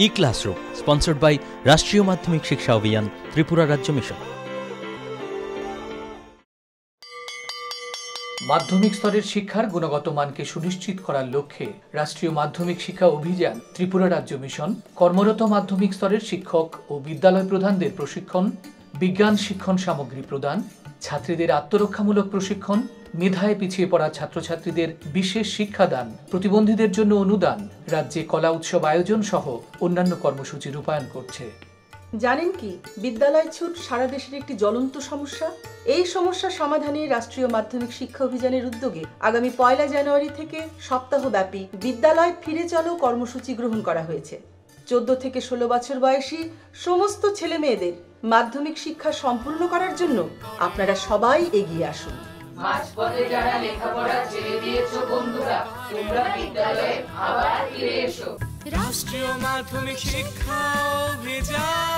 E-Classroom, sponsored by রাষ্ট্রীয় মাধ্যমিক শিক্ষা অভিযান, ত্রিপুরা রাজ্য মিশন। মাধ্যমিক স্তরের শিক্ষার গুণগত মানকে সুনিশ্চিত করার লক্ষ্যে রাষ্ট্রীয় মাধ্যমিক শিক্ষা অভিযান, ত্রিপুরা রাজ্য মিশন কর্মরত মাধ্যমিক স্তরের শিক্ষক ও বিদ্যালয় প্রধানদের প্রশিক্ষণ, বিজ্ঞান শিক্ষণ সামগ্রী প্রদান, ছাত্রীদের আত্মরক্ষামূলক প্রশিক্ষণ, মেধায় পিছিয়ে পড়া ছাত্রছাত্রীদের বিশেষ শিক্ষাদান, প্রতিবন্ধীদের জন্য অনুদান, রাজ্যে কলা উৎসব আয়োজন সহ অন্যান্য কর্মসূচি রূপায়ণ করছে। জানেন কি, বিদ্যালয় ছুট সারা দেশের একটি জ্বলন্ত সমস্যা। এই সমস্যা সমাধানে রাষ্ট্রীয় মাধ্যমিক শিক্ষা অভিযানের উদ্যোগে আগামী 1 জানুয়ারি থেকে সপ্তাহব্যাপী বিদ্যালয় ফিরে চলো কর্মসূচি গ্রহণ করা হয়েছে। 14 থেকে 16 বছর বয়সী সমস্ত ছেলে মেয়েদের মাধ্যমিক শিক্ষা সম্পূর্ণ করার জন্য আপনারা সবাই এগিয়ে আসুন। মাঝপথে যারা লেখাপড়া ছেড়ে দিয়েছো বন্ধুরা, তোমরা বিদ্যালয়ে আবার ফিরে এসো। রাষ্ট্রীয় মাধ্যমিক শিক্ষা অভিযান।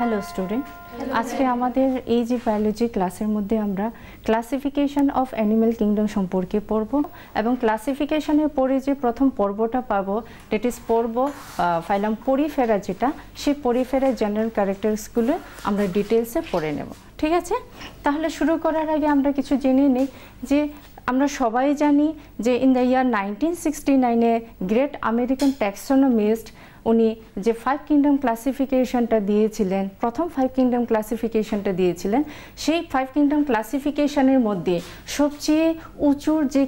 হ্যালো স্টুডেন্ট, আজকে আমাদের এই যে বায়োলজি ক্লাসের মধ্যে আমরা ক্লাসিফিকেশন অফ অ্যানিম্যাল কিংডম সম্পর্কে পড়ব এবং ক্লাসিফিকেশনের পরে যে প্রথম পর্বটা পাবো দ্যাট ইজ পর্ব ফাইলাম পরিফেরা, যেটা সেই পরিফেরা জেনারেল ক্যারেক্টারিস্টিক্সগুলো আমরা ডিটেলসে পড়ে নেব। ঠিক আছে, তাহলে শুরু করার আগে আমরা কিছু জেনে নিই যে আমরা সবাই জানি যে ইন দ্য ইয়ার 1969-এ গ্রেট আমেরিকান ট্যাক্সোনমিস্ট উনি যে 5 কিংডম ক্লাসিফিকেশনটা দিয়েছিলেন, প্রথম 5 কিংডম ক্লাসিফিকেশনটা দিয়েছিলেন, সেই 5 কিংডম ক্লাসিফিকেশনের মধ্যে সবচেয়ে উঁচুর যে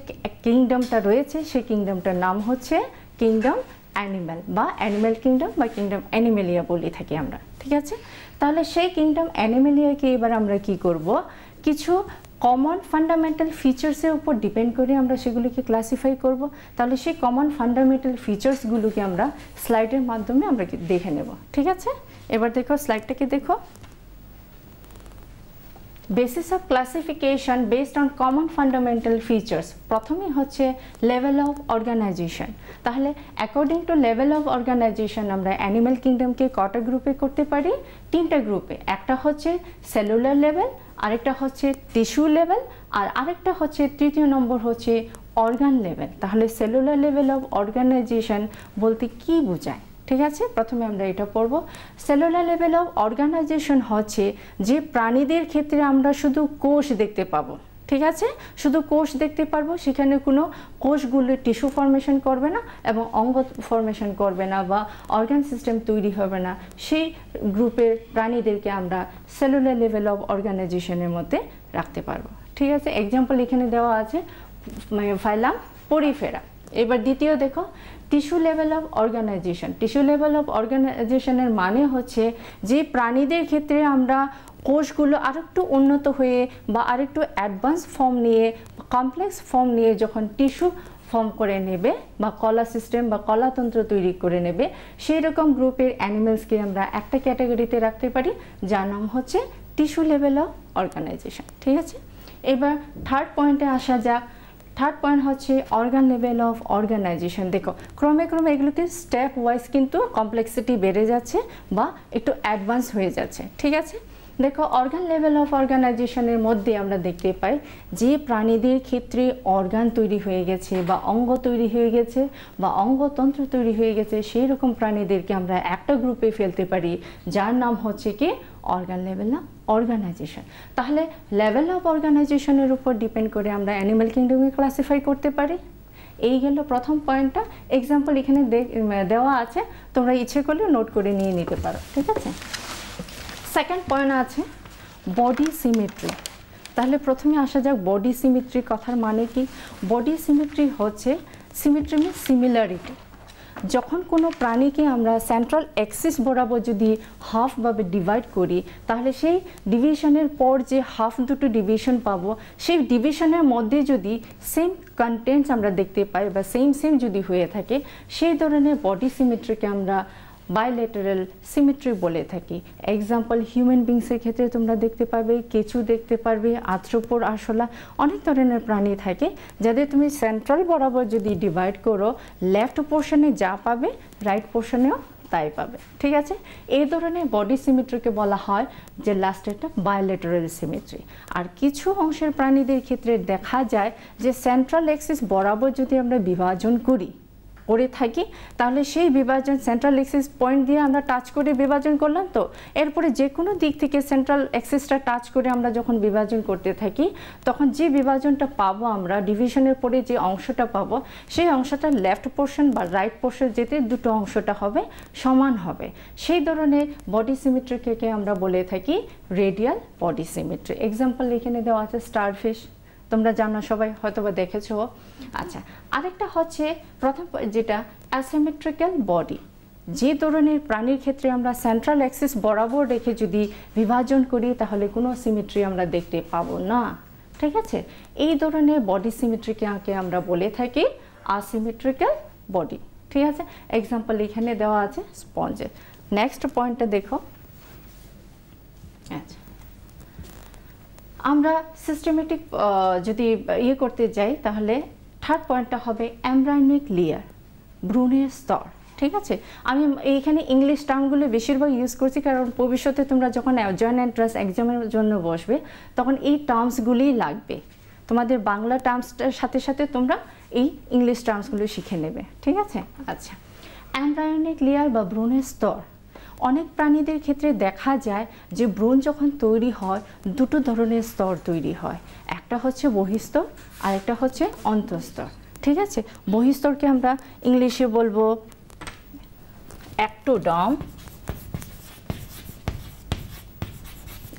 কিংডমটা রয়েছে সেই কিংডমটার নাম হচ্ছে কিংডম অ্যানিম্যাল বা অ্যানিম্যাল কিংডম বা কিংডম অ্যানিমেলিয়া বলে থাকি আমরা। ঠিক আছে, তাহলে সেই কিংডম অ্যানিমেলিয়াকে এবার আমরা কি করব, কিছু কমন ফান্ডামেন্টাল ফিচার্সের উপর ডিপেন্ড করে আমরা সেগুলোকে ক্লাসিফাই করব। তাহলে সেই কমন ফান্ডামেন্টাল ফিচার্সগুলোকে আমরা স্লাইডের মাধ্যমে আমরা দেখে নেব। ঠিক আছে, এবার দেখো স্লাইডটাকে দেখো। Basis of classification based on common fundamental features, প্রথমেই হচ্ছে লেভেল অফ অর্গানাইজেশন। তাহলে according to level of organization আমরা অ্যানিম্যাল কিংডমকে কটা গ্রুপে করতে পারি? 3টা গ্রুপে। একটা হচ্ছে সেলুলার লেভেল, আরেকটা হচ্ছে টিস্যু লেভেল, আর আরেকটা হচ্ছে তৃতীয় নম্বর হচ্ছে অর্গান লেভেল। তাহলে সেলুলার লেভেল অফ অর্গানাইজেশন বলতে কি বোঝায়? ঠিক আছে, প্রথমে আমরা এটা পড়ব। সেলুলার লেভেল অফ অর্গানাইজেশন হচ্ছে যে প্রাণীদের ক্ষেত্রে আমরা শুধু কোষ দেখতে পাবো। ঠিক আছে, শুধু কোষ দেখতে পারবো, সেখানে কোনো কোষগুলো টিস্যু ফর্মেশন করবে না এবং অঙ্গ ফর্মেশন করবে না বা অর্গান সিস্টেম তৈরি হবে না, সেই গ্রুপের প্রাণীদেরকে আমরা সেলুলার লেভেল অফ অর্গানাইজেশনের মধ্যে রাখতে পারবো। ঠিক আছে, এক্সাম্পল এখানে দেওয়া আছে ফাইলাম পরিফেরা। এবার দ্বিতীয় দেখো tissue level of organization. Tissue level of অর্গানাইজেশনের মানে হচ্ছে যে প্রাণীদের ক্ষেত্রে আমরা কোষগুলো আরেকটু উন্নত হয়ে বা আরেকটু অ্যাডভান্স ফর্ম নিয়ে, কমপ্লেক্স ফর্ম নিয়ে যখন টিস্যু ফর্ম করে নেবে বা কলা সিস্টেম বা কলাতন্ত্র তৈরি করে নেবে, সেই রকম গ্রুপের অ্যানিমেলসকে আমরা একটা ক্যাটাগরিতে রাখতে পারি যার নাম হচ্ছে টিস্যু লেভেল অফ অর্গানাইজেশন। ঠিক আছে, এবার থার্ড পয়েন্টে আসা যাক। থার্ড পয়েন্ট হচ্ছে অর্গান লেভেল অফ অর্গানাইজেশন। দেখো ক্রমে ক্রমে এগুলোকে স্টেপ ওয়াইজ কিন্তু কমপ্লেক্সিটি বেড়ে যাচ্ছে বা একটু অ্যাডভান্স হয়ে যাচ্ছে। ঠিক আছে, দেখো অর্গান লেভেল অফ অর্গানাইজেশনের মধ্যে আমরা দেখতে পাই যে প্রাণীদের ক্ষেত্রে অর্গান তৈরি হয়ে গেছে বা অঙ্গ তৈরি হয়ে গেছে বা অঙ্গতন্ত্র তৈরি হয়ে গেছে, সেই রকম প্রাণীদেরকে আমরা একটা গ্রুপে ফেলতে পারি যার নাম হচ্ছে কি অর্গান লেভেল অফ অর্গানাইজেশন। তাহলে লেভেল অফ অর্গানাইজেশনের উপর ডিপেন্ড করে আমরা অ্যানিম্যাল কিংডমকে ক্লাসিফাই করতে পারি। এই গেল প্রথম পয়েন্টটা। এক্সাম্পল এখানে দেওয়া আছে, তোমরা ইচ্ছে করলে নোট করে নিয়ে নিতে পারো, ঠিক আছে। সেকেন্ড পয়েন্ট আছে বডি সিমেট্রি। তাহলে প্রথমে আসা যাক বডি সিমেট্রি কথার মানে কি। বডি সিমেট্রি হচ্ছে, সিমেট্রি মিন্স সিমিলারিটি। যখন কোনো প্রাণীকে আমরা সেন্ট্রাল অ্যাক্সিস বরাবর যদি হাফভাবে ডিভাইড করি, তাহলে সেই ডিভিশনের পর যে হাফ দুটো ডিভিশন পাবো, সেই ডিভিশনের মধ্যে যদি সেম কন্টেন্টস আমরা দেখতে পাই বা সেম যদি হয়ে থাকে, সেই ধরনের বডি সিমেট্রিকে আমরা বাইলেটারাল সিমেট্রি বলে থাকি। এক্সাম্পল হিউম্যান বিংসের ক্ষেত্রে তোমরা দেখতে পাবে, কেঁচু দেখতে পারবে, আর্থ্রোপোড, আরশোলা, অনেক ধরনের প্রাণী থাকে যাদের তুমি সেন্ট্রাল বরাবর যদি ডিভাইড করো, লেফট পোর্শনে যা পাবে রাইট পোর্শনেও তাই পাবে, ঠিক আছে। এই ধরনের বডি সিমেট্রিকে বলা হয় যে লাস্টেরটা বাইলেটারাল সিমেট্রি। আর কিছু অংশের প্রাণীদের ক্ষেত্রে দেখা যায় যে সেন্ট্রাল অ্যাক্সিস বরাবর যদি আমরা বিভাজন করে থাকি, তাহলে সেই বিভাজন সেন্ট্রাল অ্যাক্সিস পয়েন্ট দিয়ে আমরা টাচ করে বিভাজন করলাম, তো এরপরে যে কোনো দিক থেকে সেন্ট্রাল অ্যাক্সিসটা টাচ করে আমরা যখন বিভাজন করতে থাকি, তখন যে বিভাজনটা পাবো আমরা, ডিভিশনের পরে যে অংশটা পাবো, সেই অংশটা লেফট পোর্শন বা রাইট পোর্শন যেতে দুটো অংশটা হবে সমান হবে। সেই ধরনের বডি সিমেট্রিকে আমরা বলে থাকি রেডিয়াল বডি সিমেট্রি। এক্সাম্পল এখানে দেওয়া আছে স্টারফিশ, তোমরা জানো সবাই, হয়তো বা দেখেছো। আচ্ছা, আরেকটা হচ্ছে প্রথম যেটা অ্যাসিমেট্রিক্যাল বডি। যে ধরনের প্রাণীর ক্ষেত্রে আমরা সেন্ট্রাল অ্যাক্সিস বরাবর রেখে যদি বিভাজন করি, তাহলে কোনো সিমেট্রি আমরা দেখতে পাবো না, ঠিক আছে। এই ধরনের বডি সিমেট্রিকে আমরা বলে থাকি আসিমেট্রিক্যাল বডি, ঠিক আছে। এক্সাম্পল এখানে দেওয়া আছে স্পঞ্জের। নেক্সট পয়েন্টটা দেখো। আচ্ছা, আমরা সিস্টেমেটিক যদি করতে যাই, তাহলে থার্ড পয়েন্টটা হবে এমব্রায়োনিক লেয়ার, ভ্রূণের স্তর, ঠিক আছে। আমি এইখানে ইংলিশ টার্মগুলো বেশিরভাগ ইউজ করছি, কারণ ভবিষ্যতে তোমরা যখন জয়েন্ট এন্ট্রান্স এক্সামের জন্য বসবে, তখন এই টার্মসগুলিই লাগবে। তোমাদের বাংলা টার্মসটার সাথে সাথে তোমরা এই ইংলিশ টার্মসগুলো শিখে নেবে, ঠিক আছে। আচ্ছা, এমব্রায়োনিক লেয়ার বা ভ্রূণের স্তর। অনেক প্রাণীদের ক্ষেত্রে দেখা যায় যে ভ্রূণ যখন তৈরি হয়, দুটো ধরনের স্তর তৈরি হয়, একটা হচ্ছে বহিঃস্তর আর একটা হচ্ছে অন্তঃস্তর, ঠিক আছে। বহিঃস্তরকে আমরা ইংলিশে বলবো অ্যাক্টোডার্ম,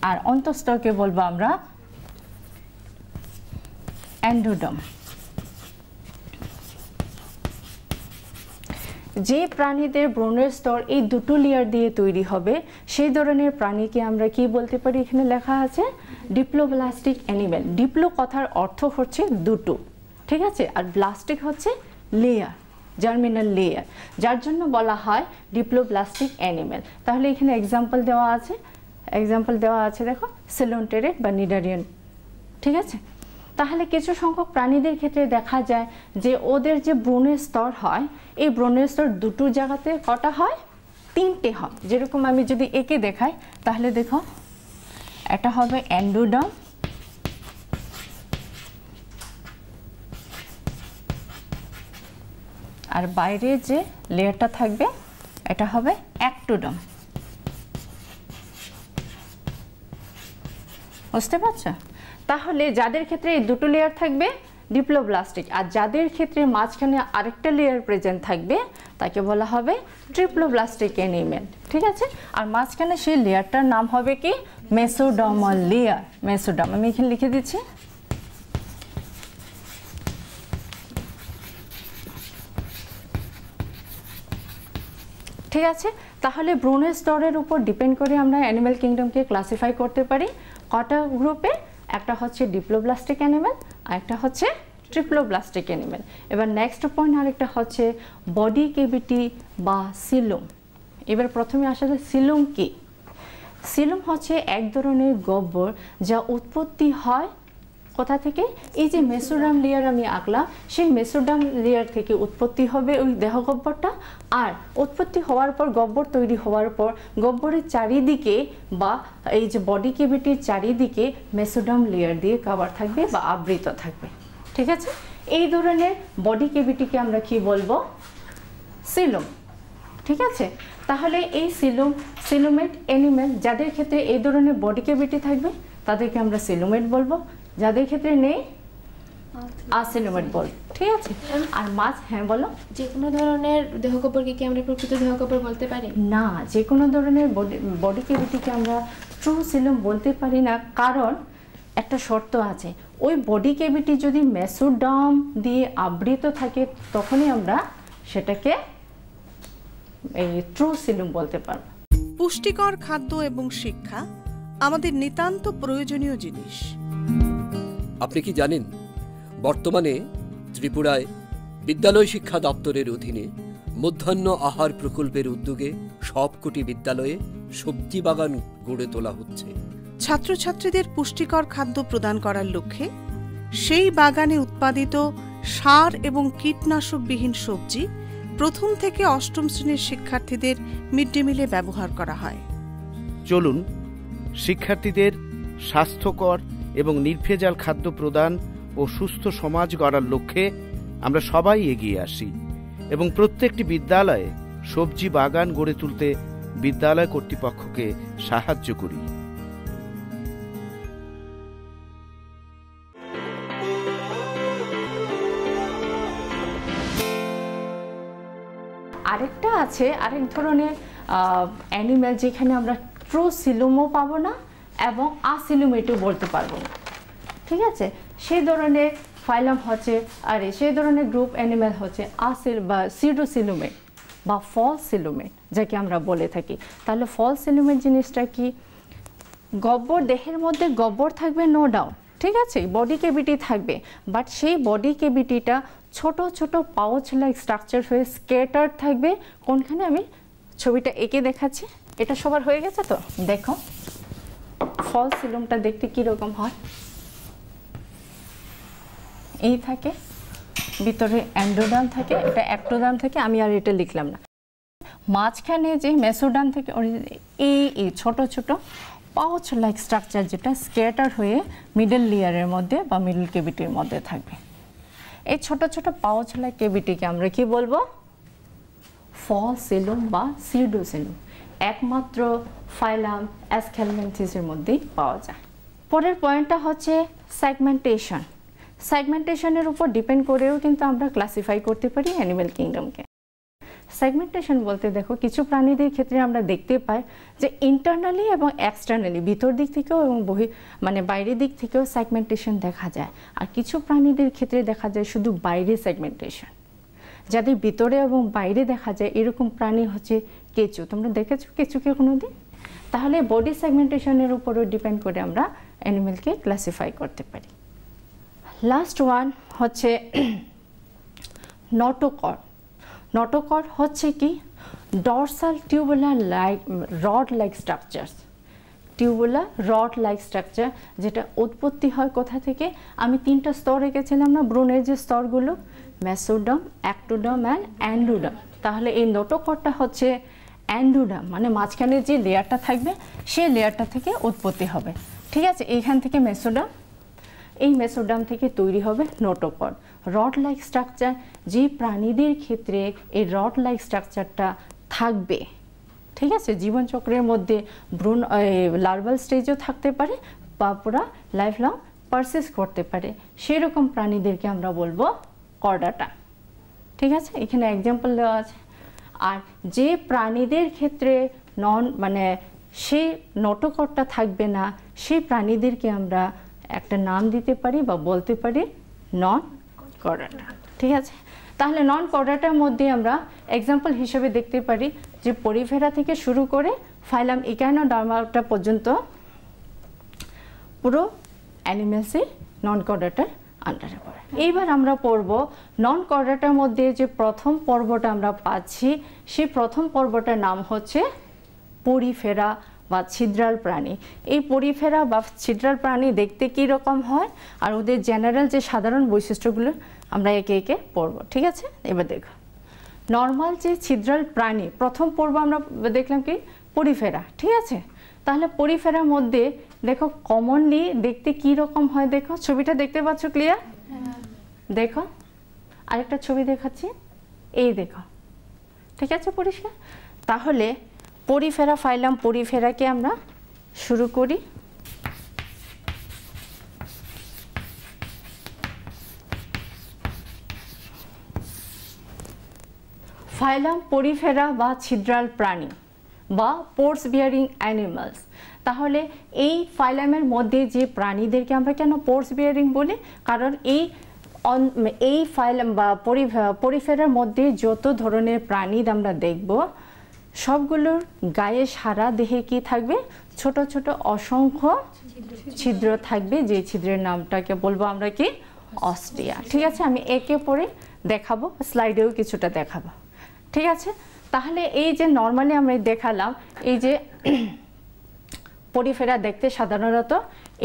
আর অন্তঃস্তরকে বলবো আমরা এন্ডোডার্ম। যে প্রাণীদের ভ্রূণের স্তর এই দুটো লেয়ার দিয়ে তৈরি হবে, সেই ধরনের প্রাণীকে আমরা কি বলতে পারি, এখানে লেখা আছে ডিপ্লোব্লাস্টিক অ্যানিমেল। ডিপ্লো কথার অর্থ হচ্ছে দুটো, ঠিক আছে, আর ব্লাস্টিক হচ্ছে লেয়ার, জার্মিনাল লেয়ার, যার জন্য বলা হয় ডিপ্লোব্লাস্টিক অ্যানিমেল। তাহলে এখানে এক্সাম্পল দেওয়া আছে, দেখো সিলোনটেরেট বা নিডারিয়ান, ঠিক আছে। তাহলে কিছু সংখ্যক প্রাণীদের ক্ষেত্রে দেখা যায় যে ওদের যে ভ্রূণের স্তর হয়, এই ভ্রূণের স্তর দুটো জায়গাতে কটা হয়, তিনটে হয়। যেরকম আমি যদি একে দেখাই, তাহলে দেখো এটা হবে এন্ডোডার্ম, আর বাইরে যে লেয়ারটা থাকবে এটা হবে অ্যাক্টোডার্ম, বুঝতে পারছো। তাহলে যাদের ক্ষেত্রে এই দুটো লেয়ার থাকবে ডিপ্লোব্লাস্টিক, আর যাদের ক্ষেত্রে মাঝখানে আরেকটা লেয়ার প্রেজেন্ট থাকবে তাকে বলা হবে ট্রিপ্লোব্লাস্টিক অ্যানিমেল, ঠিক আছে। আর মাঝখানে সেই লেয়ারটার নাম হবে কি, মেসোডার্মাল লেয়ার, মেসোডার্ম। আমি এখানে লিখে দিচ্ছি। ঠিক আছে, তাহলে ভ্রূণের স্তরের উপর ডিপেন্ড করে আমরা অ্যানিম্যাল কিংডমকে ক্লাসিফাই করতে পারি কটা গ্রুপে, একটা হচ্ছে ডিপ্লোব্লাস্টিক অ্যানিমেল আর একটা হচ্ছে ট্রিপ্লোব্লাস্টিক অ্যানিমেল। এবার নেক্সট পয়েন্ট আরেকটা হচ্ছে বডি ক্যাভিটি বা সিলুম। এবার প্রথমে আসা যায় সিলুম কি। সিলুম হচ্ছে এক ধরনের গহ্বর যা উৎপত্তি হয় কোথা থেকে, এই যে মেসোডার্ম লেয়ার আমি আঁকলাম, সেই মেসোডার্ম লেয়ার থেকে উৎপত্তি হবে ওই দেহ গহ্বরটা। আর উৎপত্তি হওয়ার পর, গহ্বর তৈরি হওয়ার পর, গহ্বরের চারিদিকে বা এই যে বডি ক্যাভিটির চারিদিকে মেসোডার্ম লেয়ার দিয়ে কভার থাকবে বা আবৃত থাকবে, ঠিক আছে। এই ধরনের বডি ক্যাভিটিকে আমরা কি বলবো, সিলুম, ঠিক আছে। তাহলে এই সিলুমেট অ্যানিমেল যাদের ক্ষেত্রে এই ধরনের বডি ক্যাভিটি থাকবে তাদেরকে আমরা সিলুমেট বলবো, যাদের ক্ষেত্রে নেই আসিলুমেট বলবো, ঠিক ঠিক আছে। আর মাছ, হ্যাঁ বলো। যে কোনো ধরনের দেহকোপরকে কি আমরা প্রকৃত দেহকোপর বলতে পারি? না, যে কোনো ধরনের বডি ক্যাভিটিকে আমরা ট্রু সিলুম বলতে পারি না, কারণ একটা শর্ত আছে, ওই বডি ক্যাভিটি যদি মেসোডার্ম দিয়ে আবৃত থাকে তখনই আমরা সেটাকে এই ট্রু সিলুম বলতে পারবো। পুষ্টিকর খাদ্য এবং শিক্ষা আমাদের নিতান্ত প্রয়োজনীয় জিনিস। আপনি কি জানেন বর্তমানে ত্রিপুরায় বিদ্যালয় শিক্ষা দপ্তরের অধীনে মধ্যাহ্ন আহার প্রকল্পের উদ্যোগে সবকটি বিদ্যালয়ে সবজি বাগান গড়ে তোলা হচ্ছে। ছাত্রছাত্রীদের পুষ্টিকর খাদ্য প্রদান করার লক্ষ্যে সেই বাগানে উৎপাদিত সার এবং কীটনাশকবিহীন সবজি প্রথম থেকে অষ্টম শ্রেণীর শিক্ষার্থীদের মিড ডে মিলে ব্যবহার করা হয়। চলুন শিক্ষার্থীদের স্বাস্থ্যকর এবং নির্ভেজাল খাদ্য প্রদান ও সুস্থ সমাজ গড়ার লক্ষ্যে আমরা সবাই এগিয়ে আসি এবং প্রত্যেকটি বিদ্যালয়ে সবজি বাগান গড়ে তুলতে বিদ্যালয় কর্তৃপক্ষকে সাহায্য করি। আরেকটা আছে, আরেক ধরনের অ্যানিম্যাল যেখানে আমরা ট্রু সিলুমও পাবো না এবং আসিলুমেটও বলতে পারবো না, ঠিক আছে। সেই ধরনের ফাইলাম হচ্ছে, আর সেই ধরনের গ্রুপ অ্যানিম্যাল হচ্ছে আসিল বা সিডোসিলুমেট বা ফলস সিলুমেট যাকে আমরা বলে থাকি। তাহলে ফলস সিলুমেট জিনিসটা কি? গব্বর, দেহের মধ্যে গব্বর থাকবে নো ডাউট, ঠিক আছে, বডি ক্যাভিটি থাকবে, বাট সেই বডি ক্যাভিটিটা ছোট ছোট পাউচ লাইক স্ট্রাকচার হয়ে স্কেটার থাকবে। কোনখানে আমি ছবিটা এঁকে দেখাচ্ছি, এটা সবার হয়ে গেছে তো? দেখো ফলস সিলুমটা দেখতে কীরকম হয়, এই থাকে, ভিতরে অ্যান্ডোডার্ম থাকে, এটা অ্যাক্টোডার্ম থাকে, আমি আর এটা লিখলাম না। মাঝখানে যে মেসোডার্ম থেকে এই ছোট ছোট পাউচ লাইক স্ট্রাকচার যেটা স্কেটার হয়ে মিডল লেয়ারের মধ্যে বা মিডল ক্যাভিটির মধ্যে থাকবে। এই ছোট ছোট পাউচ লাইক ক্যাভিটিকে আমরা কি বলবো? ফলস সিলুম বা সিডোসিলুম। একমাত্র ফাইলাম অ্যাসকেলমেন্থিসের মধ্যেই পাওয়া যায়। পরের পয়েন্টটা হচ্ছে সেগমেন্টেশন। সেগমেন্টেশনের উপর ডিপেন্ড করেও কিন্তু আমরা ক্লাসিফাই করতে পারি অ্যানিম্যাল কিংডমকে। সেগমেন্টেশন বলতে দেখো, কিছু প্রাণীদের ক্ষেত্রে আমরা দেখতে পাই যে ইন্টারনালি এবং এক্সটার্নালি, ভিতর দিক থেকেও এবং বাইরের দিক থেকেও সেগমেন্টেশন দেখা যায়। আর কিছু প্রাণীদের ক্ষেত্রে দেখা যায় শুধু বাইরে সেগমেন্টেশন। যাদের ভিতরে এবং বাইরে দেখা যায় এরকম প্রাণী হচ্ছে কেঁচো। তোমরা দেখেছো কেঁচোকে কোনোদিন? তাহলে বডি সেগমেন্টেশনের উপরও ডিপেন্ড করে আমরা অ্যানিমেলকে ক্লাসিফাই করতে পারি। লাস্ট ওয়ান হচ্ছে নটোকর্ড। নটোকর্ড হচ্ছে কি? Dorsal tubular rod like structures. Tubular rod like structure যেটা উৎপত্তি হয় কোথা থেকে? আমি 3টা স্তর রেখেছিলাম না, ব্রুনের যে স্তরগুলো, মেসোডার্ম, অ্যাক্টোডার্ম অ্যান্ড অ্যান্ডোডার্ম। তাহলে এই নোটোকর্ডটা হচ্ছে অ্যান্ডোডার্ম, মানে মাঝখানে যে লেয়ারটা থাকবে সেই লেয়ারটা থেকে উৎপত্তি হবে, ঠিক আছে। এইখান থেকে মেসোডার্ম, এই মেসোডার্ম থেকে তৈরি হবে নোটোকর্ড। রড লাইক স্ট্রাকচার, যে প্রাণীদের ক্ষেত্রে এই রড লাইক স্ট্রাকচারটা থাকবে, ঠিক আছে, জীবনচক্রের মধ্যে লার্ভাল স্টেজও থাকতে পারে বা পুরা লাইফ লং পারসিস্ট করতে পারে, সেরকম প্রাণীদেরকে আমরা বলবো কর্ডাটা, ঠিক আছে। এখানে এক্সাম্পল দেওয়া আছে। আর যে প্রাণীদের ক্ষেত্রে সেই নোটোকর্ডটা থাকবে না, সেই প্রাণীদেরকে আমরা একটা নাম দিতে পারি বা বলতে পারি নন কর্ডাটা, ঠিক আছে। তাহলে নন কর্ডাটার মধ্যে আমরা এক্সাম্পল হিসেবে দেখতে পারি যে পরিফেরা থেকে শুরু করে ফাইলাম ইকাইনোডার্মাটা পর্যন্ত পুরো অ্যানিমেলসই নন কর্ডাটার আন্ডারে পড়ে। এইবার আমরা পড়ব নন কর্ডাটার মধ্যে যে প্রথম পর্বটা আমরা পাচ্ছি, সেই প্রথম পর্বটার নাম হচ্ছে পরিফেরা বা ছিদ্রাল প্রাণী। এই পরিফেরা বা ছিদ্রাল প্রাণী দেখতে কী রকম হয় আর ওদের জেনারেল যে সাধারণ বৈশিষ্ট্যগুলো আমরা একে একে পড়ব, ঠিক আছে। এবার দেখো নর্মাল যে ছিদ্রাল প্রাণী, প্রথম পর্ব আমরা দেখলাম কি পরিফেরা, ঠিক আছে। তাহলে পরিফেরার মধ্যে দেখো কমনলি দেখতে কী রকম হয়, দেখো ছবিটা দেখতে পাচ্ছ ক্লিয়ার? দেখো আরেকটা ছবি দেখাচ্ছি, এই দেখো, ঠিক আছে পরিষ্কার। তাহলে পরিফেরা ফাইলাম পরিফেরাকে আমরা শুরু করি। ফাইলাম পরিফেরা বা ছিদ্রাল প্রাণী বা পোর্স বিয়ারিং অ্যানিমালস। তাহলে এই ফাইলামের মধ্যে যে প্রাণীদেরকে আমরা কেন পোর্স বিয়ারিং বলি, কারণ এই ফাইলাম বা পরিফেরার মধ্যে যত ধরনের প্রাণী আমরা দেখব সবগুলোর গায়ে সারা দেহে কি থাকবে, ছোট ছোট অসংখ্য ছিদ্র থাকবে, যে ছিদ্রের নামটাকে বলবো আমরা কি অস্টিয়া। ঠিক আছে, আমি একে পরে দেখাবো, স্লাইডেও কিছুটা দেখাবো। ঠিক আছে, তাহলে এই যে নর্মালি আমরা দেখালাম, এই যে পরিফেরা দেখতে সাধারণত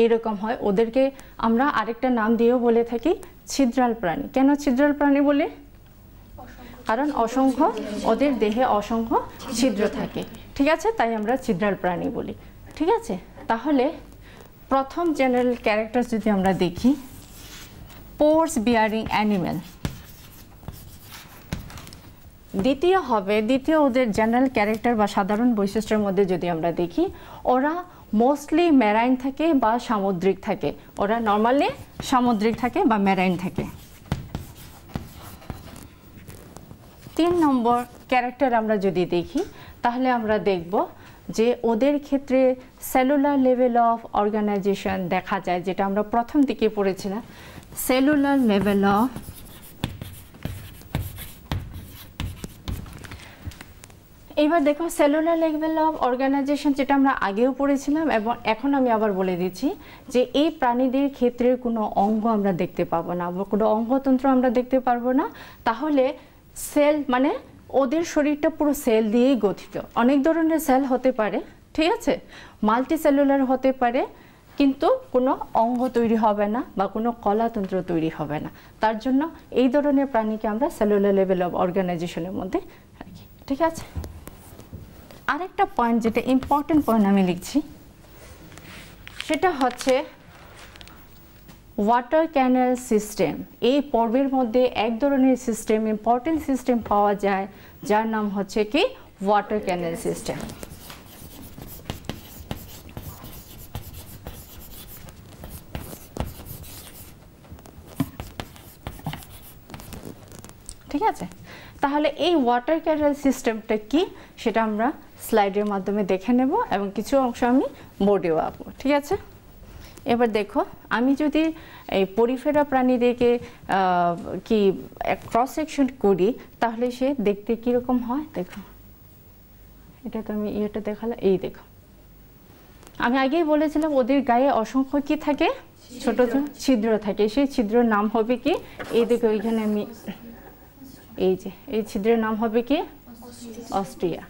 এরকম হয়, ওদেরকে আমরা আরেকটা নাম দিয়েও বলে থাকি ছিদ্রাল প্রাণী। কেন ছিদ্রাল প্রাণী বলে? কারণ অসংখ্য, ওদের দেহে অসংখ্য ছিদ্র থাকে। ঠিক আছে, তাই আমরা ছিদ্রাল প্রাণী বলি। ঠিক আছে, তাহলে প্রথম জেনারেল ক্যারেক্টার যদি আমরা দেখি, পোর্স বিয়ারিং অ্যানিমেল। দ্বিতীয় ওদের জেনারেল ক্যারেক্টার বা সাধারণ বৈশিষ্ট্যের মধ্যে যদি আমরা দেখি, ওরা মোস্টলি মেরাইন থাকে বা সামুদ্রিক থাকে। ওরা নর্মালি সামুদ্রিক থাকে বা মেরাইন থাকে। 3 নম্বর ক্যারেক্টার আমরা যদি দেখি, তাহলে আমরা দেখব যে ওদের ক্ষেত্রে সেলুলার লেভেল অফ অর্গানাইজেশন দেখা যায়, যেটা আমরা প্রথম দিকে পড়েছিলাম। সেলুলার লেভেল অফ এবার দেখো সেলুলার লেভেল অফ অর্গানাইজেশন যেটা আমরা আগেও পড়েছিলাম এবং এখন আমি আবার বলে দিচ্ছি যে এই প্রাণীদের ক্ষেত্রে কোনো অঙ্গ আমরা দেখতে পাবো না, কোনো অঙ্গতন্ত্র আমরা দেখতে পারবো না। তাহলে সেল মানে ওদের শরীরটা পুরো সেল দিয়েই গঠিত। অনেক ধরনের সেল হতে পারে, ঠিক আছে, মাল্টি সেলুলার হতে পারে, কিন্তু কোনো অঙ্গ তৈরি হবে না বা কোনো কলাতন্ত্র তৈরি হবে না। তার জন্য এই ধরনের প্রাণীকে আমরা সেলুলার লেভেল অফ অর্গানাইজেশনের মধ্যে রাখি। ঠিক আছে, আরেকটা পয়েন্ট যেটা ইম্পর্টেন্ট পয়েন্ট আমি লিখছি, সেটা হচ্ছে ওয়াটার ক্যানেল সিস্টেম। এই পর্বের মধ্যে এক ধরনের সিস্টেম, ইম্পর্টেন্ট সিস্টেম পাওয়া যায়, যার নাম হচ্ছে কি ওয়াটার ক্যানেল সিস্টেম। ঠিক আছে, তাহলে এই ওয়াটার ক্যানেল সিস্টেমটা কি সেটা আমরা স্লাইডের মাধ্যমে দেখে নেব এবং কিছু অংশ আমি বোর্ডেও আঁকবো। ঠিক আছে, এবার দেখো, আমি যদি এই পরিফেরা প্রাণীদেরকে কি ক্রস সেকশন করি, তাহলে সে দেখতে কীরকম হয় দেখো। এটা তো আমি ইয়েটা দেখালাম, এই দেখো, আমি আগেই বলেছিলাম ওদের গায়ে অসংখ্য কি থাকে, ছোট ছোট ছিদ্র থাকে। সেই ছিদ্রের নাম হবে কি, এই দেখো এইখানে আমি এই যে এই ছিদ্রের নাম হবে কি অস্টিয়া।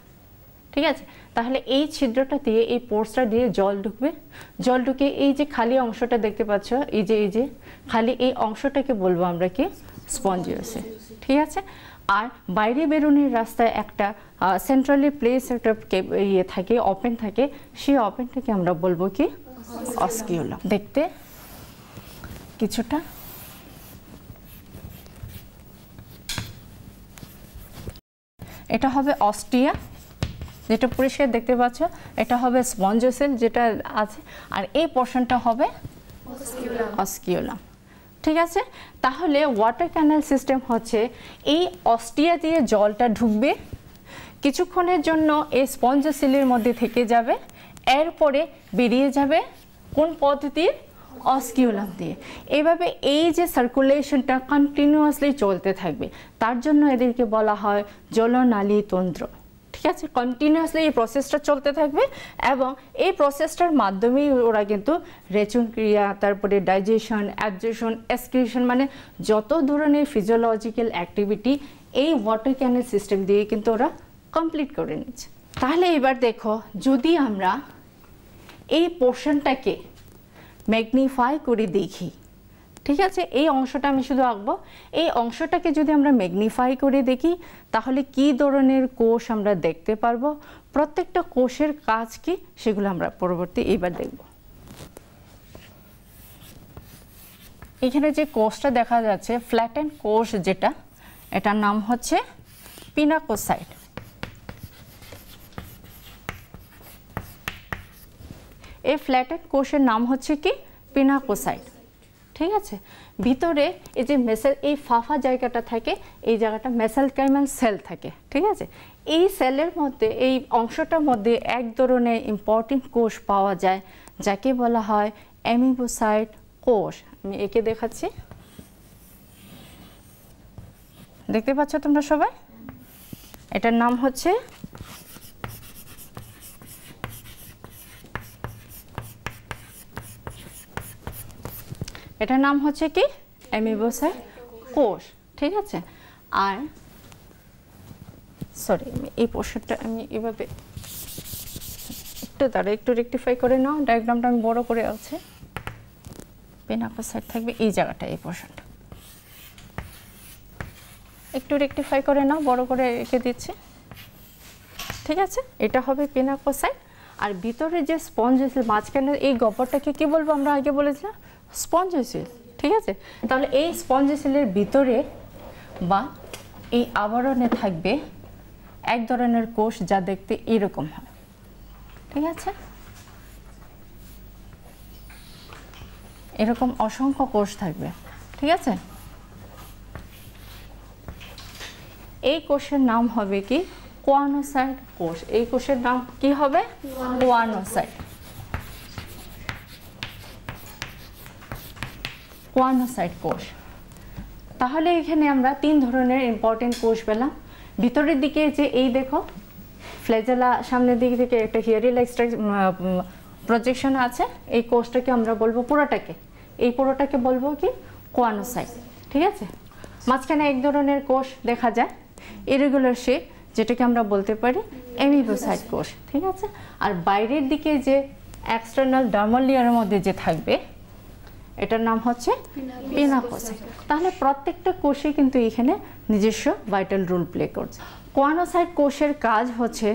ঠিক আছে, তাহলে এই ছিদ্রটা দিয়ে, এই পোর্সটা দিয়ে জল ঢুকবে, জল ঢুকে এই যে খালি অংশটা দেখতে পাচ্ছ, এই যে খালি এই অংশটাকে বলবো আমরা কি স্পঞ্জিওসিস। ঠিক আছে, আর বাইরে বেরোনোর রাস্তায় একটা সেন্ট্রালি প্লেস একটা ইয়ে থাকে, ওপেন থাকে, সেই ওপেনটাকে আমরা বলবো কি অস্কিউলাম। দেখতে কিছুটা এটা হবে অস্টিয়া, যেটা পরিষ্কার দেখতে পাচ্ছ, এটা হবে স্পঞ্জোসেল যেটা আছে, আর এই পোর্শনটা হবে অস্কিউলাম। ঠিক আছে, তাহলে ওয়াটার ক্যানেল সিস্টেম হচ্ছে এই অস্টিয়া দিয়ে জলটা ঢুকবে, কিছুক্ষণের জন্য এই স্পঞ্জোসেলের মধ্যে থেকে যাবে, এরপরে বেরিয়ে যাবে কোন পদ্ধতির, অস্কিউলাম দিয়ে। এইভাবে এই যে সার্কুলেশনটা কন্টিনিউয়াসলি চলতে থাকবে, তার জন্য এদেরকে বলা হয় জলনালী তন্ত্র। ঠিক আছে, কন্টিনিউয়াসলি এই প্রসেসটা চলতে থাকবে এবং এই প্রসেসটার মাধ্যমেই ওরা কিন্তু রেচন ক্রিয়া, তারপরে ডাইজেশন, অ্যাবজর্পশন, এক্সক্রিশন, মানে যত ধরনের ফিজিওলজিক্যাল অ্যাক্টিভিটি এই ওয়াটার ক্যানেল সিস্টেম দিয়ে কিন্তু ওরা কমপ্লিট করে নিচ্ছে। তাহলে এবার দেখো, যদি আমরা এই পোর্শনটাকে ম্যাগনিফাই করে দেখি, ঠিক আছে, এই অংশটা আমি শুধু আঁকবো, এই অংশটাকে যদি আমরা ম্যাগনিফাই করে দেখি, তাহলে কি ধরনের কোষ আমরা দেখতে পারবো, প্রত্যেকটা কোষের কাজ কি সেগুলো আমরা পরবর্তী এবার দেখব। এখানে যে কোষটা দেখা যাচ্ছে ফ্ল্যাটেন কোষ, যেটা এটার নাম হচ্ছে পিনাকোসাইট। এই ফ্ল্যাটেন কোষের নাম হচ্ছে কি পিনাকোসাইট। ঠিক আছে। ভিতরে এই যে এই ফাফা জায়গাটা থাকে, এই জায়গাটা মেসেনকাইমাল সেল থাকে, ঠিক আছে। এই সেলের মধ্যে, এই অংশটার মধ্যে এক ধরনের ইম্পর্টেন্ট কোষ পাওয়া যায় যাকে বলা হয় অ্যামিবোসাইট কোষ। আমি একে দেখাচ্ছি, দেখতে পাচ্ছ তোমরা সবাই? এটার নাম হচ্ছে কি অ্যামিবোসাইট কোষ, ঠিক আছে। আর সরি, আমি এই পোর্শনটা আমি এভাবে একটু রেকটিফাই করে নাও। ডায়াগ্রামটা আমি বড় করে আছে, পিনাকোসাইট থাকবে এই জায়গাটা, এই পোর্শনটা একটু রেকটিফাই করে নাও, বড় করে রেখে দিচ্ছি, ঠিক আছে। এটা হবে পিনাকোসাইট। আর ভিতরে যে স্পঞ্জেসিল, মাঝখানে এই গহ্বরটাকে কি বলবো আমরা আগে বলেছিলাম? স্পঞ্জেসিল, ঠিক আছে। তাহলে এই স্পঞ্জেসিলের ভিতরে বা এই আবরণে থাকবে এক ধরনের কোষ যা দেখতে এরকম হয়, ঠিক আছে। এরকম অসংখ্য কোষ থাকবে, ঠিক আছে। এই কোষের নাম হবে কি কোয়ানোসাইট কোষ। এই কোষের নাম কি হবে? কোয়ানোসাইট। কোয়ানোসাইট কোষ। তাহলে এখানে আমরা 3 ধরনের ইম্পর্টেন্ট কোষ পেলাম। ভিতরের দিকে যে এই দেখো ফ্ল্যাজেলা, সামনের দিক থেকে একটা হিয়ারিল প্রজেকশন আছে, এই কোষটাকে আমরা বলবো পুরোটাকে বলবো কি কোয়ানোসাইট, ঠিক আছে। মাঝখানে এক ধরনের কোষ দেখা যায় ইরেগুলার শেপ, যেটাকে আমরা বলতে পারি অ্যামিবোসাইট কোষ, ঠিক আছে। আর বাইরের দিকে যে এক্সটার্নাল ডার্মাল লেয়ারের মধ্যে যে থাকবে এটার নাম হচ্ছে পিনাকোসাইট। তাহলে প্রত্যেকটা কোষে কিন্তু এখানে নিজস্ব ভাইটাল রোল প্লে করছে। কোয়ানোসাইট কোষের কাজ হচ্ছে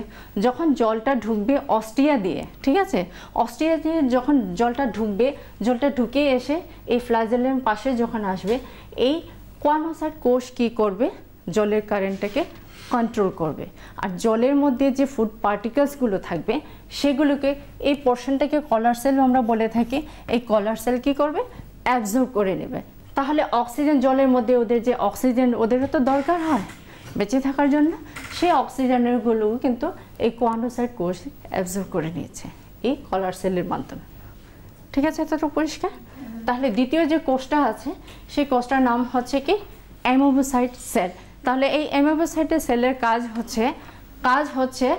যখন জলটা ঢুকবে অস্টিয়া দিয়ে, ঠিক আছে, অস্টিয়া দিয়ে যখন জলটা ঢুকে এসে এই ফ্ল্যাজেলের পাশে যখন আসবে, এই কোয়ানোসাইট কোষ কি করবে? জলের কারেন্টটাকে কন্ট্রোল করবে। আর জলের মধ্যে যে ফুড পার্টিকেলসগুলো থাকবে সেগুলোকে, এই পোর্শনটাকে কলার সেল আমরা বলে থাকি, এই কলার সেল কি করবে? অ্যাবজর্ব করে নেবে। তাহলে অক্সিজেন, জলের মধ্যে ওদের যে অক্সিজেন ওদেরও তো দরকার হয় বেঁচে থাকার জন্য, সেই অক্সিজেনেরগুলোও কিন্তু এই কোয়ানোসাইট কোষ অ্যাবজর্ব করে নিয়েছে এই কলার সেলের মাধ্যমে, ঠিক আছে। এতটা পরিষ্কার? তাহলে দ্বিতীয় যে কোষটা আছে সেই কোষটার নাম হচ্ছে কি অ্যামিবোসাইট সেল। তাহলে এই অ্যামিবোসাইট সেলের কাজ হচ্ছে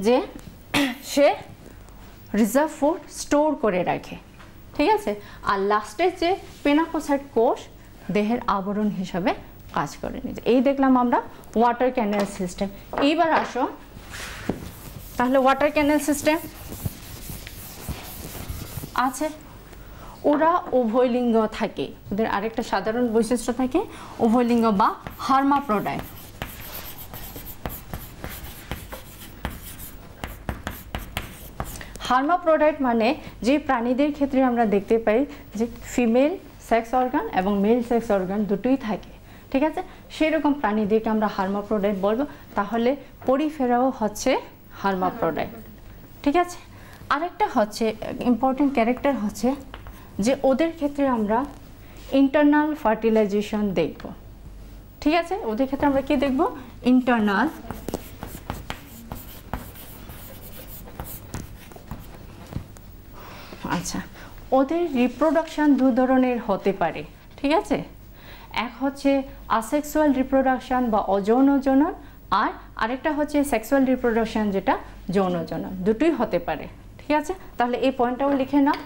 যে সে রিজার্ভ ফুড স্টোর করে রাখে, ঠিক আছে। আর লাস্টে যে পিনাকোসাইট কোষ দেহের আবরণ হিসাবে কাজ করে নিয়েছে। এই দেখলাম আমরা ওয়াটার ক্যানেল সিস্টেম। এইবার আসো তাহলে ওয়াটার ক্যানেল সিস্টেম আছে, ওরা উভয়লিঙ্গ থাকে, ওদের আরেকটা সাধারণ বৈশিষ্ট্য থাকে উভয়লিঙ্গ বা হার্মাফ্রোডাইট। হার্মাফ্রোডাইট মানে যে প্রাণীদের ক্ষেত্রে আমরা দেখতে পাই যে ফিমেল সেক্স অর্গান এবং মেল সেক্স অর্গান দুটোই থাকে, ঠিক আছে, সেরকম প্রাণীদেরকে আমরা হার্মাফ্রোডাইট বলবো। তাহলে পরিফেরাও হচ্ছে হার্মাফ্রোডাইট, ঠিক আছে। আরেকটা হচ্ছে ইম্পর্টেন্ট ক্যারেক্টার হচ্ছে যে ওদের ক্ষেত্রে আমরা ইন্টারনাল ফার্টিলাইজেশন দেখব, ঠিক আছে। ওদের ক্ষেত্রে আমরা কি দেখব? ইন্টারনাল আচ্ছা, ওদের রিপ্রোডাকশন 2 ধরনের হতে পারে, ঠিক আছে। এক হচ্ছে আসেক্সুয়াল রিপ্রোডাকশন বা অযৌন জনন, আর আরেকটা হচ্ছে সেক্সুয়াল রিপ্রোডাকশন যেটা যৌন জনন, দুটোই হতে পারে, ঠিক আছে। তাহলে এই পয়েন্টটাও লিখে নাও।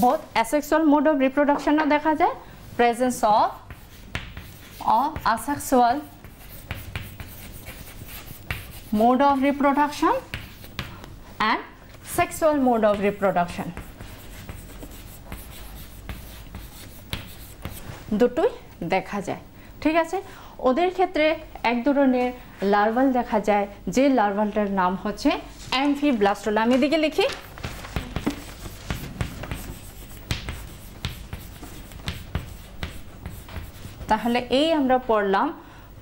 both asexual mode of reproduction দেখা যায়, presence of asexual mode of reproduction and sexual mode of reproduction, দুটোই দেখা যায়, ঠিক আছে। ওদের ক্ষেত্রে এক ধরনের লার্ভাল দেখা যায়, যে লার্ভালটার নাম হচ্ছে অ্যামফিব্লাস্টোলা। আমি এদিকে লিখি। তাহলে এই আমরা পড়লাম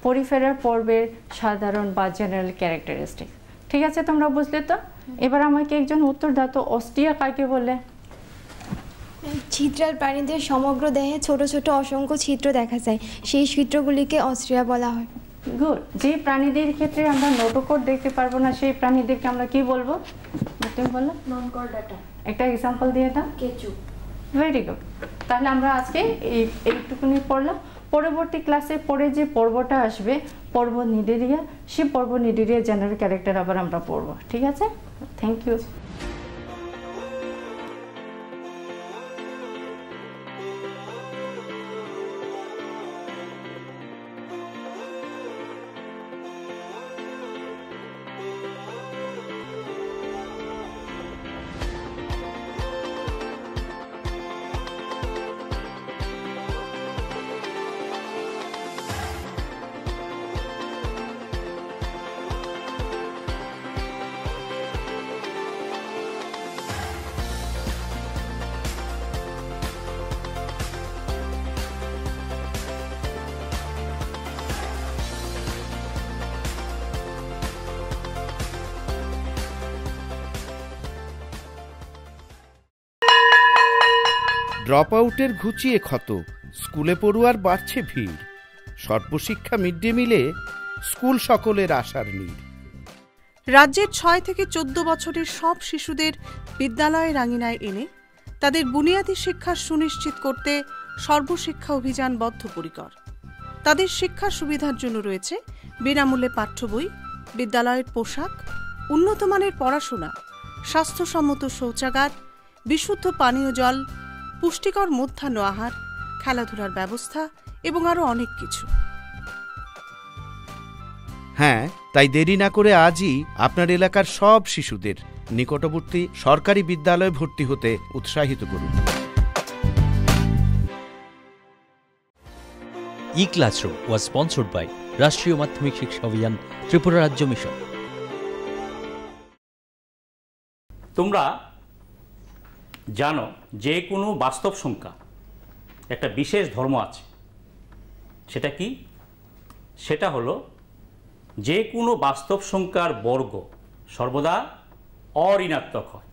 পরিফেরার পর্বের সাধারণ বা জেনারেল ক্যারেক্টারিস্টিক, ঠিক আছে, তোমরা বুঝলে তো। এবার আমাকে একজন উত্তর দাও তো, অস্টিয়া কাকে বলে? ছিদ্রাল প্রাণীদের সমগ্র দেহে ছোট ছোট অসংখ্য ছিদ্র দেখা যায়, সেই ছিদ্রগুলিকে অস্ট্রিয়া বলা হয়। গুড। যে প্রাণীদের ক্ষেত্রে আমরা নোটোকোড দেখতে পারবো না সেই প্রাণীদেরকে আমরা কি বলবো? তুমি বলো। নন কর্ডাটা। একটা এক্সাম্পল দিয়ে দাও। কেঁচু। Very good. তাহলে আমরা আজকে এইটুকুনি পড়লাম। পরবর্তী ক্লাসে পরে যে পর্বটা আসবে পর্ব নিডেরিয়া, সেই পর্ব নিডেরিয়া জেনারেল ক্যারেক্টার আবার আমরা পড়বো। ঠিক আছে, থ্যাংক ইউ। ড্রপ আউটের ঘুচিয়ে ক্ষত, স্কুলে পড়ুয়ার বাড়ছে ভিড়, সর্বশিক্ষা মিড ডে মিলে স্কুল সকলের আশার নীড়। রাজ্যের 6 থেকে 14 বছরের সব শিশুদের বিদ্যালয়ের আঙিনায় এনে তাদের বুনিয়াদী শিক্ষা সুনিশ্চিত করতে সর্বশিক্ষা অভিযান বদ্ধপরিকর। তাদের শিক্ষার সুবিধার জন্য রয়েছে বিনামূল্যে পাঠ্য বই, বিদ্যালয়ের পোশাক, উন্নতমানের পড়াশোনা, স্বাস্থ্যসম্মত শৌচাগার, বিশুদ্ধ পানীয় জল, পুষ্টিকর মধ্যাহ্ন আহার, খেলাধুলার ব্যবস্থা এবং আরও অনেক কিছু। হ্যাঁ, তাই দেরি না করে আজই আপনার এলাকার সব শিশুদের নিকটবর্তী সরকারি বিদ্যালয়ে ভর্তি হতে উৎসাহিত করুন। E-Classroom was sponsored by রাষ্ট্রীয় মাধ্যমিক শিক্ষা অভিযান, ত্রিপুরা রাজ্য মিশন। তোমরা জানো যে কোনো বাস্তব সংখ্যা একটা বিশেষ ধর্ম আছে। সেটা কি? সেটা হলো যে কোনো বাস্তব সংখ্যার বর্গ সর্বদা অঋণাত্মক হয়।